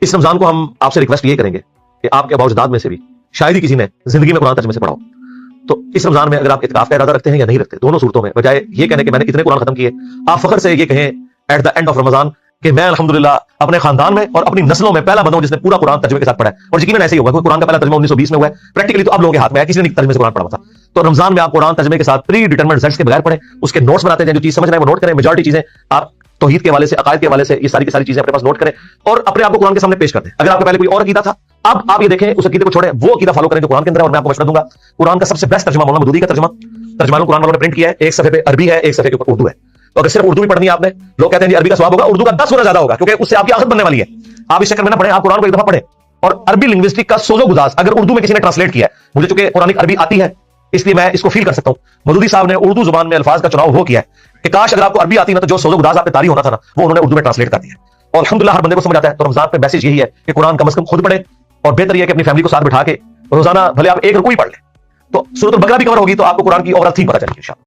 इस रमजान को हम आपसे रिक्वेस्ट ये करेंगे कि आपके बावजदाद में से भी शायद ही किसी ने जिंदगी में कुरान तर्जुमे से पढ़ा हो, तो इस रमजान में अगर आप इत्काफ का इरादा रखते हैं या नहीं रखते, दोनों सूरतों में बजाय ये कहने कि मैंने इतने कुरान खत्म किए, आप फख्र से ये कहें at the end of Ramzan कि मैं अल्हम्दुलिल्लाह अपने खानदान में और अपनी नस्लों में पहला बंदा हूं जिसने पूरा कुरान तर्जुमे के साथ पढ़ा है। और यकीनन ऐसे ही होगा, क्योंकि कुरान का पहला तर्जुमा 1920 में हुआ है, प्रैक्टिकली तो अब लोगों के हाथ में है, किसी ने तर्जुमे से कुरान पढ़ा था। तो रमजान में आप कुरान तर्जुमे के साथ प्री डिटरमिनेड रिजल्ट्स के बगैर पढ़ें, उसके नोट्स बनाते हैं, जो चीज समझ रहे हैं वो नोट करें, मेजॉरिटी चीजें आप तौहीद के हवाले से, अकायद के हवाले से ये सारी की सारी चीजें अपने पास नोट करें और अपने आप को कुरान के सामने पेश कर दें। अगर आपके पहले कोई और अकीदा था, अब आप ये देखें उस अकीदे को छोड़ें, वो अकीदा फॉलो करें जो कुरान के अंदर है। और मैं आपको मशवरा दूंगा, कुरान का सबसे बेस्ट तर्जुमा मौलाना मदूदी का तर्जुमा कुरान वालों ने प्रिंट किया है, एक सफे पे अरबी है, एक सफे के ऊपर उर्दू है। तो अगर सिर्फ उर्दू भी पढ़नी है आपने, लोग कहते हैं जी अरबी का सवाब होगा, उर्दू का 10 गुना ज्यादा होगा, क्योंकि उससे आपकी आखिरत बनने वाली है। आप इस चक्कर में ना पढ़ें, आप कुरान को एक दफा पढ़ें और अरबी लिंग्विस्टिक का सोजो गुदास अगर उर्दू में किसी ने ट्रांसलेट किया है, मुझे चूंकि कुरानिक अरबी आती है इसलिए मैं इसको फील कर सकता हूं। मदूदी साहब ने उर्दू जुबान में अल्फाज का चुनाव वो किया है कि काश अगर आपको अरबी आती ना, तो जो सोजो गुदास आप पे तारी होना था ना, वो उन्होंने उर्दू में ट्रांसलेट कर दिया। और अल्हम्दुलिल्लाह हर बंदे को समझ आता है। तो रमजान पे मैसेज यही है कि कुरान कम से कम खुद पढ़े, और बेहतर यह है कि अपनी फैमिली को साथ बिठा के रोजाना भले आप एक रुकू ही पढ़ लें, तो सूरत अल बकरा भी कवर होगी, तो आपको कुरान की ओवरऑल थीम पता चलेगी इंशाअल्लाह।